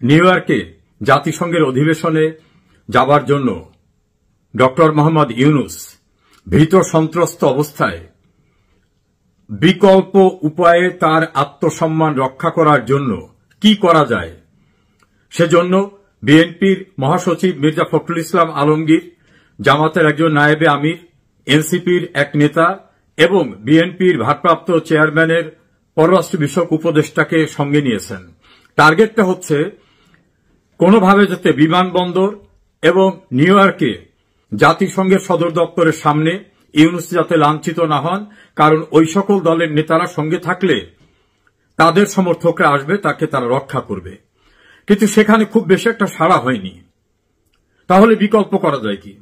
New ইয়র্কে জাতিসংঘের অধিবেশনে যাবার জন্য ডক্টর মোহাম্মদ ইউনূস ভীত সন্ত্রস্ত অবস্থায় বিকল্প উপায়ে তার আত্মসম্মান রক্ষা করার জন্য কি করা যায় সেজন্য বিএনপির মহাসচিব মির্জা ফখরুল ইসলাম আলমগীর, জামাতের একজন নায়েবে আমির, এনসিপির এক নেতা এবং বিএনপির ভারপ্রাপ্ত চেয়ারম্যানের পররাষ্ট্র বিষয়ক উপদেষ্টাকে সঙ্গে নিয়েছেন। টার্গেটটা হচ্ছে কোনোভাবে যাতে বিমানবন্দর এবং নিউ ইয়র্কে জাতিসংঘের সদর দপ্তরের সামনে ইউনূস যাতে লাঞ্ছিত না হন, কারণ ওই সকল দলের নেতারা সঙ্গে থাকলে তাদের সমর্থকরা আসবে, তাকে তারা রক্ষা করবে। কিন্তু সেখানে খুব বেশি একটা সাড়া হয়নি। তাহলে বিকল্প করা যায় কি?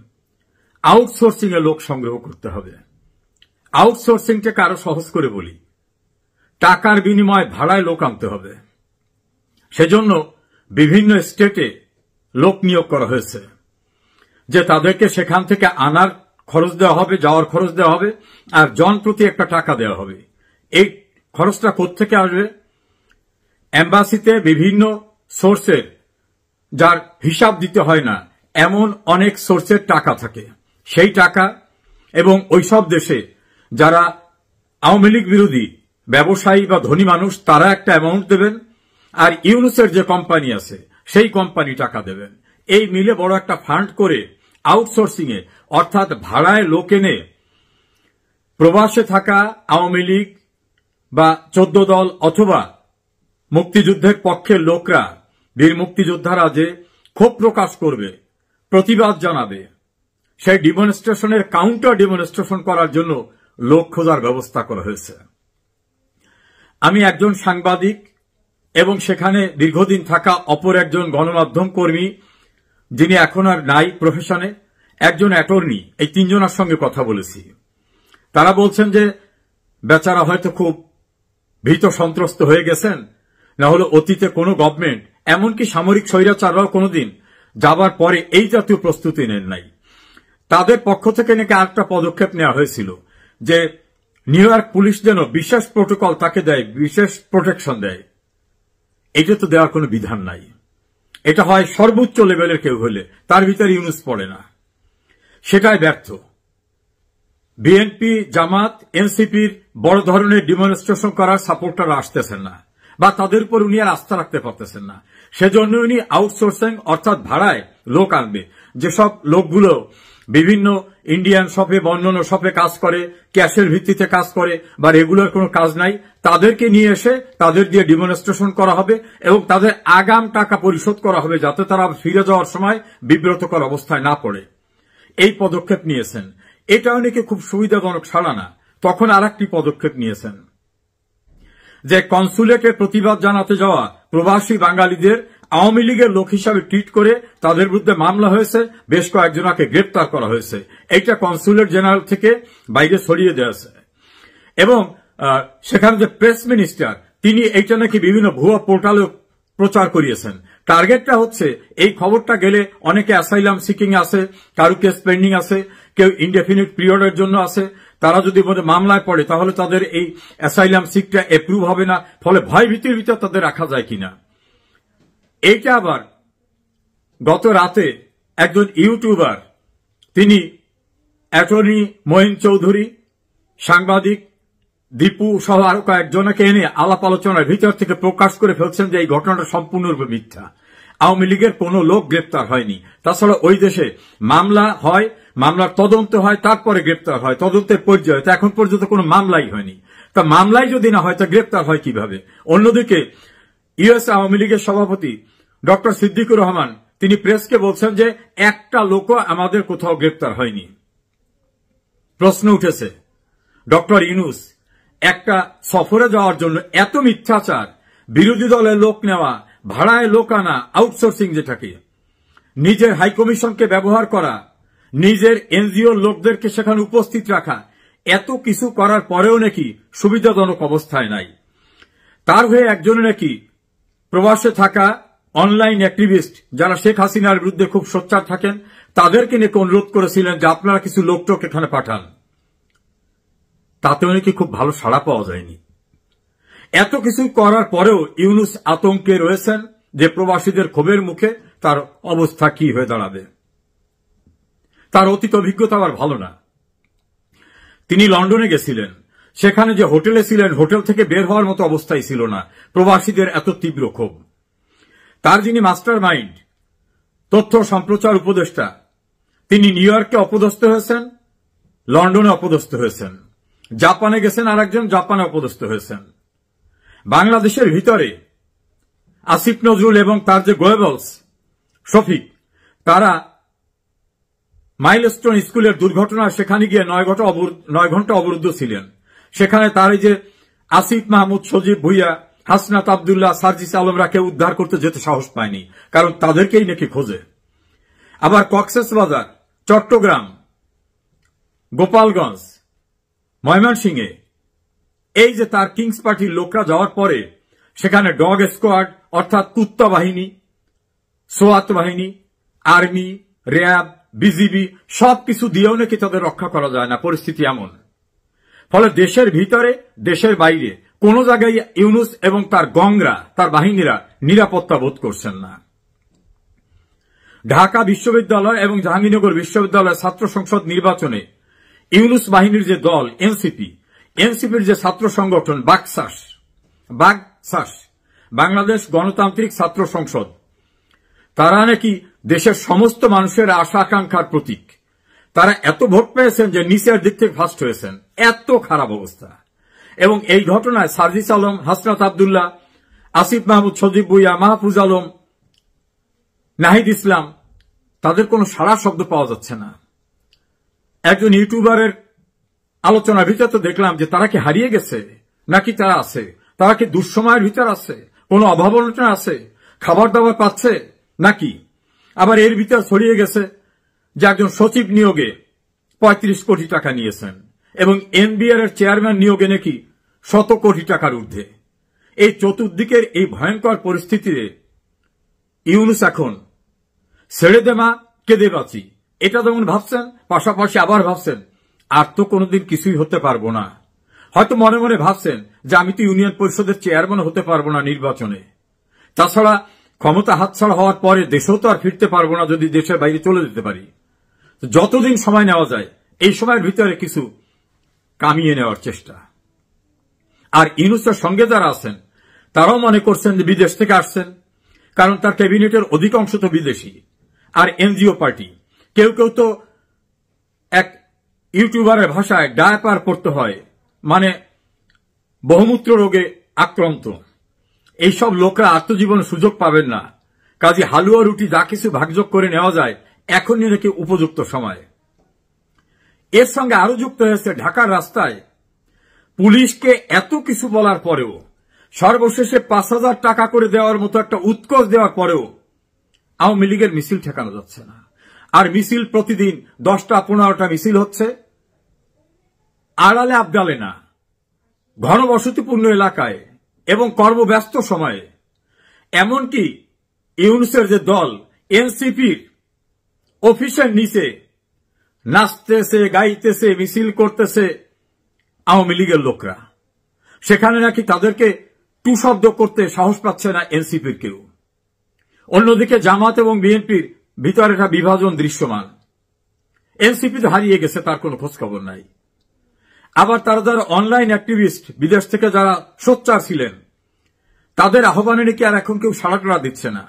আউটসোর্সিং এ লোক সংগ্রহ করতে হবে। আউটসোর্সিংটাকে আরো সহজ করে বলি, টাকার বিনিময়ে ভাড়ায় লোক আনতে হবে। সেজন্য বিভিন্ন স্টেটে লোক নিয়োগ করা হয়েছে যে তাদেরকে সেখান থেকে আনার খরচ দেওয়া হবে, যাওয়ার খরচ দেওয়া হবে, আর জন প্রতি একটা টাকা দেওয়া হবে। এই খরচটা কোত্থেকে আসবে? এম্বাসিতে বিভিন্ন সোর্সের, যার হিসাব দিতে হয় না এমন অনেক সোর্সের টাকা থাকে। সেই টাকা এবং ওইসব দেশে যারা আওয়ামী লীগ বিরোধী ব্যবসায়ী বা ধনী মানুষ তারা একটা অ্যামাউন্ট দেবেন, আর ইউনূসের যে কোম্পানি আছে সেই কোম্পানি টাকা দেবেন। এই মিলে বড় একটা ফান্ড করে আউটসোর্সিং এ, অর্থাৎ ভাড়ায় লোক এনে প্রবাসে থাকা আওয়ামী লীগ বা 14 দল অথবা মুক্তিযুদ্ধের পক্ষের লোকরা, বীর মুক্তিযোদ্ধারা যে ক্ষোভ প্রকাশ করবে, প্রতিবাদ জানাবে, সেই ডেমনস্ট্রেশনের কাউন্টার ডেমনস্ট্রেশন করার জন্য লোক খোঁজার ব্যবস্থা করা হয়েছে। আমি একজন সাংবাদিক এবং সেখানে দীর্ঘদিন থাকা অপর একজন গণমাধ্যম কর্মী, যিনি এখন আর নাই প্রফেশনে, একজন অ্যাটর্নি, এই তিনজনের সঙ্গে কথা বলেছি। তারা বলছেন যে বেচারা হয়তো খুব ভীত সন্ত্রস্ত হয়ে গেছেন, না হলে অতীতে কোনো গভর্নমেন্ট, এমনকি সামরিক স্বৈরাচাররাও কোনোদিন যাবার পরে এই জাতীয় প্রস্তুতি নেন নাই। তাদের পক্ষ থেকে নাকি আরেকটা পদক্ষেপ নেওয়া হয়েছিল যে নিউ ইয়র্ক পুলিশ যেন বিশেষ প্রোটোকল তাকে দেয়, বিশেষ প্রোটেকশন দেয়। এটা তো দেওয়ার কোনো বিধান নাই। এটা হয় সর্বোচ্চ লেভেলের কেউ হলে, তার ভিতরে ইউনূস পড়ে না, সেটাই ব্যর্থ। বিএনপি, জামাত, এনসিপির বড় ধরনের ডেমনস্ট্রেশন করার সাপোর্টাররা আসতেছেন না, বা তাদের উপর উনি আর আস্থা রাখতে পারতেছেন না। সেজন্য উনি আউটসোর্সিং অর্থাৎ ভাড়ায় লোক আনবে। যেসব লোকগুলো বিভিন্ন ইন্ডিয়ান শপে বা অন্যান্য শপে কাজ করে, ক্যাশের ভিত্তিতে কাজ করে বা রেগুলার কোনো কাজ নাই, তাদেরকে নিয়ে এসে তাদের দিয়ে ডেমনস্ট্রেশন করা হবে এবং তাদের আগাম টাকা পরিশোধ করা হবে যাতে তারা ফিরে যাওয়ার সময় বিব্রতকর অবস্থায় না পড়ে। এই পদক্ষেপ নিয়েছেন। এটা অনেকে খুব সুবিধাজনক ছাড়া না। তখন আরেকটি পদক্ষেপ নিয়েছেন যে কনসুলেটে প্রতিবাদ জানাতে যাওয়া প্রবাসী বাঙালিদের আওয়ামী লীগের লোক হিসাবে ট্রিট করে তাদের বিরুদ্ধে মামলা হয়েছে, বেশ কয়েকজনকে গ্রেপ্তার করা হয়েছে। এইটা কনসুলেট জেনারেল থেকে বাইরে ছড়িয়ে দেওয়া হয়েছে। এবং সেখানে যে প্রেস মিনিস্টার, তিনি এইটা নাকি বিভিন্ন ভুয়া পোর্টালে প্রচার করিয়েছেন। টার্গেটটা হচ্ছে এই খবরটা গেলে অনেকে অ্যাসাইলাম সিকিং আছে, কারো কেস পেন্ডিং আছে, কেউ ইনডেফিনিট পিরিয়ডের জন্য আছে, তারা যদি মামলায় পড়ে তাহলে তাদের এই অ্যাসাইলাম সিকটা অ্যাপ্রুভ হবে না, ফলে ভয় ভীতির ভিতর তাদের রাখা যায় কিনা। এইটা আবার গত রাতে একজন ইউটিউবার, তিনি অ্যাটর্নি মঈন চৌধুরী, সাংবাদিক দীপু সহ আরো কয়েকজনকে এনে আলাপ আলোচনার ভিতর থেকে প্রকাশ করে ফেলছেন যে এই ঘটনাটা সম্পূর্ণরূপে মিথ্যা। আওয়ামী লীগের কোনো লোক গ্রেপ্তার হয়নি। তাছাড়া ওই দেশে মামলা হয়, মামলার তদন্ত হয়, তারপরে গ্রেপ্তার হয়, তদন্তের পর্যায়ে। তো এখন পর্যন্ত কোনো মামলাই হয়নি। তা মামলাই যদি না হয় তা গ্রেপ্তার হয় কিভাবে? অন্যদিকে ইউএস আওয়ামী লীগের সভাপতি ডক্টর সিদ্দিকুর রহমান, তিনি প্রেসকে বলছেন যে একটা লোকও আমাদের কোথাও গ্রেপ্তার হয়নি। প্রশ্ন উঠেছে, ডক্টর ইউনূস একটা সফরে যাওয়ার জন্য এত মিথ্যাচার, বিরোধী দলের লোক নেওয়া, ভাড়ায় লোক আনা, আউটসোর্সিং যেটাকে, নিজের হাইকমিশনকে ব্যবহার করা, নিজের এনজিওর লোকদেরকে সেখানে উপস্থিত রাখা, এত কিছু করার পরেও নাকি সুবিধাজনক অবস্থায় নাই। তার হয়ে একজনে নাকি প্রবাসে থাকা অনলাইন অ্যাক্টিভিস্ট, যারা শেখ হাসিনার বিরুদ্ধে খুব সোচ্চার থাকেন, তাদেরকে নাকি অনুরোধ করেছিলেন যে আপনারা কিছু লোকটোক এখানে পাঠান। তাতেও নাকি খুব ভালো সাড়া পাওয়া যায়নি। এত কিছু করার পরেও ইউনূস আতঙ্কে রয়েছেন যে প্রবাসীদের ক্ষোভের মুখে তার অবস্থা কি হয়ে দাঁড়াবে। তার অতীত অভিজ্ঞতা আবার ভালো না। তিনি লন্ডনে গেছিলেন, সেখানে যে হোটেলে ছিলেন, হোটেল থেকে বের হওয়ার মতো অবস্থাই ছিল না, প্রবাসীদের এত তীব্র ক্ষোভ। তার যিনি মাস্টার মাইন্ড, তথ্য সম্প্রচার উপদেষ্টা, তিনি নিউ ইয়র্কে অপদস্থ হয়েছেন, লন্ডনে অপদস্থ হয়েছেন, জাপানে গেছেন, আরেকজন জাপানে অপদস্থ হয়েছেন। বাংলাদেশের ভিতরে আসিফ নজরুল এবং তার যে গোয়েবলস শফিক, তারা মাইলস্টোন স্কুলের দুর্ঘটনা সেখানে গিয়ে 9 ঘন্টা অবরুদ্ধ ছিলেন। সেখানে তার এই যে আসিফ মাহমুদ, সজীব ভুইয়া, হাসনাত আব্দুল্লাহ, সার্জিস আলমরা কেউ উদ্ধার করতে যেতে সাহস পায়নি, কারণ তাদেরকেই নাকি খোঁজে। আবার কক্সবাজার, চট্টগ্রাম, গোপালগঞ্জ, ময়মনসিংহে এই যে তার কিংস পার্টির লোকরা যাওয়ার পরে সেখানে ডগ স্কোয়াড অর্থাৎ কুত্তা বাহিনী, সোয়াত বাহিনী, আর্মি, র্যাব, বিজিবি সবকিছু দিয়েও নাকি তাদের রক্ষা করা যায় না, পরিস্থিতি এমন। ফলে দেশের ভিতরে দেশের বাইরে কোন জায়গায় ইউনুস এবং তার গংরা, তার বাহিনীরা নিরাপত্তা বোধ করছেন না। ঢাকা বিশ্ববিদ্যালয় এবং জাহাঙ্গীরনগর বিশ্ববিদ্যালয় ছাত্র সংসদ নির্বাচনে ইউনুস বাহিনীর যে দল এনসিপির যে ছাত্র সংগঠন বাকসাস, বাংলাদেশ গণতান্ত্রিক ছাত্র সংসদ, তারা নাকি দেশের সমস্ত মানুষের আশা আকাঙ্ক্ষার প্রতীক। তারা এত ভোট পেয়েছেন যে নিচের দিক থেকে ফার্স্ট হয়েছেন, এত খারাপ অবস্থা। এবং এই ঘটনায় সার্জিস আলম, হাসনাত আব্দুল্লাহ, আসিফ মাহমুদ, সজীব ভুইয়া, মাহফুজ আলম, নাহিদ ইসলাম, তাদের কোনো সাড়া শব্দ পাওয়া যাচ্ছে না। একজন ইউটিউবারের আলোচনার ভিতরে তো দেখলাম যে তারা কি হারিয়ে গেছে নাকি তারা আছে, তারা কি দুঃসময়ের ভিতর আছে, কোনো অভাবনা আছে, খাবার দাবার পাচ্ছে নাকি। আবার এর ভিতর ছড়িয়ে গেছে যে একজন সচিব নিয়োগে 35 কোটি টাকা নিয়েছেন এবং এনবিআর এর চেয়ারম্যান নিয়োগে নাকি 100 কোটি টাকার ঊর্ধ্বে। এই চতুর্দিকের এই ভয়ঙ্কর পরিস্থিতিতে ইউনুস এখন ছেড়ে দেমা কেঁদে বাঁচি এটা যেমন ভাবছেন, পাশাপাশি আবার ভাবছেন আর তো কোনোদিন কিছুই হতে পারবো না। হয়তো মনে মনে ভাবছেন যে আমি তো ইউনিয়ন পরিষদের চেয়ারম্যান হতে পারবো না নির্বাচনে, তাছাড়া ক্ষমতা হাতছাড়া হওয়ার পরে দেশেও তো আর ফিরতে পারবো না যদি দেশের বাইরে চলে যেতে পারি। যতদিন সময় নেওয়া যায় এই সময়ের ভিতরে কিছু কামিয়ে নেওয়ার চেষ্টা। আর ইউনুসের সঙ্গে যারা আছেন তারাও মনে করছেন যে বিদেশ থেকে আসছেন, কারণ তার ক্যাবিনেটের অধিকাংশ তো বিদেশি আর এনজিও পার্টি। কেউ কেউ তো এক ইউটিউবারের ভাষায় ডায়াপার পড়তে হয়, মানে বহুমূত্র রোগে আক্রান্ত। এইসব লোকরা আত্মজীবন সুযোগ পাবেন না, কাজে হালুয়া রুটি যা কিছু ভাগযোগ করে নেওয়া যায় এখনই নাকি উপযুক্ত সময়। এর সঙ্গে আরো যুক্ত হয়েছে ঢাকার রাস্তায় পুলিশকে এত কিছু বলার পরেও, সর্বশেষে 5,000 টাকা করে দেওয়ার মতো একটা উৎকোচ দেওয়ার পরেও আওয়ামী লীগের মিছিল ঠেকানো যাচ্ছে না। আর মিছিল প্রতিদিন 10টা-15টা মিছিল হচ্ছে, আড়ালে আবডালে না, ঘনবসতিপূর্ণ এলাকায় এবং কর্মব্যস্ত সময়ে। এমনকি ইউনুসের যে দল এনসিপির অফিসের নিচে নাচতেছে, গাইতেছে, মিছিল করতেছে আওয়ামী লীগের লোকরা, সেখানে নাকি তাদেরকে টু শব্দ করতে সাহস পাচ্ছে না এনসিপির কেউ। অন্যদিকে জামাত এবং বিএনপির ভিতরে একটা বিভাজন দৃশ্যমান। এনসিপি তো হারিয়ে গেছে, তার কোনো খোঁজ খবর নাই। আবার তারা যারা অনলাইন অ্যাক্টিভিস্ট, বিদেশ থেকে যারা সোচ্চার ছিলেন, তাদের আহ্বানে নাকি আর এখন কেউ সাড়া দিচ্ছে না।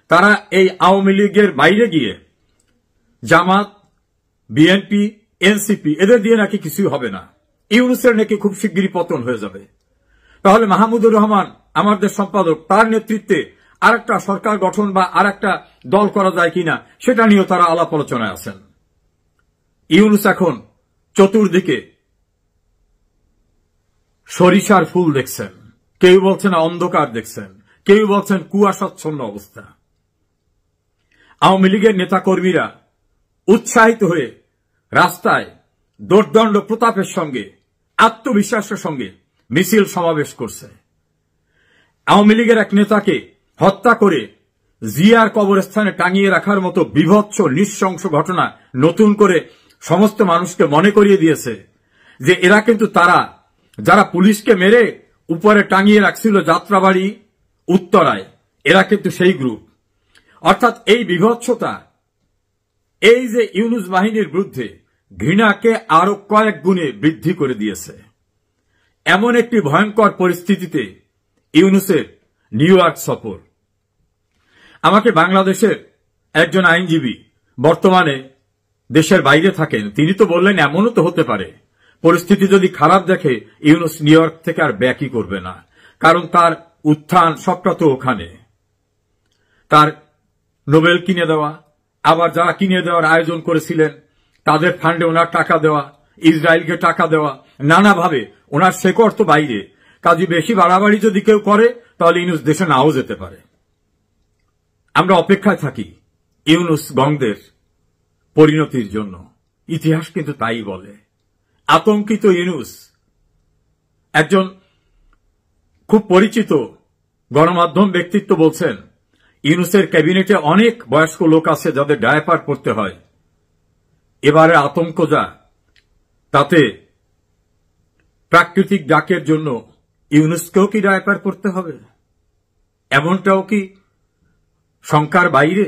তারা এই আওয়ামী লীগের বাইরে গিয়ে জামাত, বিএনপি, এনসিপি এদের দিয়ে নাকি কিছুই হবে না, ইউনুসের নাকি খুব শিগগিরই পতন হয়ে যাবে। তাহলে মাহমুদুর রহমান আমাদের সম্পাদক, তার নেতৃত্বে আরেকটা সরকার গঠন বা আরেকটা দল করা যায় কিনা সেটা নিয়েও তারা আলাপ আলোচনায় আছেন। ইউনুস এখন চতুর্দিকে সরিষার ফুল দেখছেন, কেউ বলছেন অন্ধকার দেখছেন, কেউ বলছেন কুয়াশাচ্ছন্ন অবস্থা। আওয়ামী লীগের নেতাকর্মীরা উৎসাহিত হয়ে রাস্তায় দোর্দণ্ড প্রতাপের সঙ্গে, আত্মবিশ্বাসের সঙ্গে মিছিল সমাবেশ করছে। আওয়ামী লীগের এক নেতাকে হত্যা করে জিয়ার কবরস্থানে টাঙিয়ে রাখার মতো বিভৎস নৃশংস ঘটনা নতুন করে সমস্ত মানুষকে মনে করিয়ে দিয়েছে যে এরা কিন্তু তারা যারা পুলিশকে মেরে উপরে টাঙিয়ে রাখছিল যাত্রাবাড়ি উত্তরায়, এরা কিন্তু সেই গ্রুপ। অর্থাৎ এই বিভৎসতা, এই যে ইউনূস বাহিনীর বিরুদ্ধে ঘৃণাকে আরো কয়েক গুণে বৃদ্ধি করে দিয়েছে। এমন একটি ভয়ঙ্কর পরিস্থিতিতে ইউনূসের নিউ ইয়র্ক সফর। আমাকে বাংলাদেশের একজন আইনজীবী, বর্তমানে দেশের বাইরে থাকেন, তিনি তো বললেন এমনও তো হতে পারে পরিস্থিতি যদি খারাপ দেখে ইউনূস নিউ ইয়র্ক থেকে আর ব্যাকই করবে না, কারণ তার উত্থান সবটা তো ওখানে। তার নোবেল কিনে দেওয়া, আবার যারা কিনে দেওয়ার আয়োজন করেছিলেন তাদের ফান্ডে ওনার টাকা দেওয়া, ইসরায়েলকে টাকা দেওয়া, নানাভাবে ওনার শেকড় তো বাইরে। কাজে বেশি বাড়াবাড়ি যদি কেউ করে তাহলে ইউনূস দেশে নাও যেতে পারে। আমরা অপেক্ষায় থাকি ইউনূস গংদের পরিণতির জন্য। ইতিহাস কিন্তু তাই বলে। আতঙ্কিত ইউনূস। একজন খুব পরিচিত গণমাধ্যম ব্যক্তিত্ব বলছেন, ইউনূসের ক্যাবিনেটে অনেক বয়স্ক লোক আছে যাদের ডায়াপার পরতে হয়। এবারে আতঙ্ক যা, তাতে প্রাকৃতিক ডাকের জন্য ইউনূসকেও কি ডায়াপার পরতে হবে? এমনটাও কি শঙ্কার বাইরে?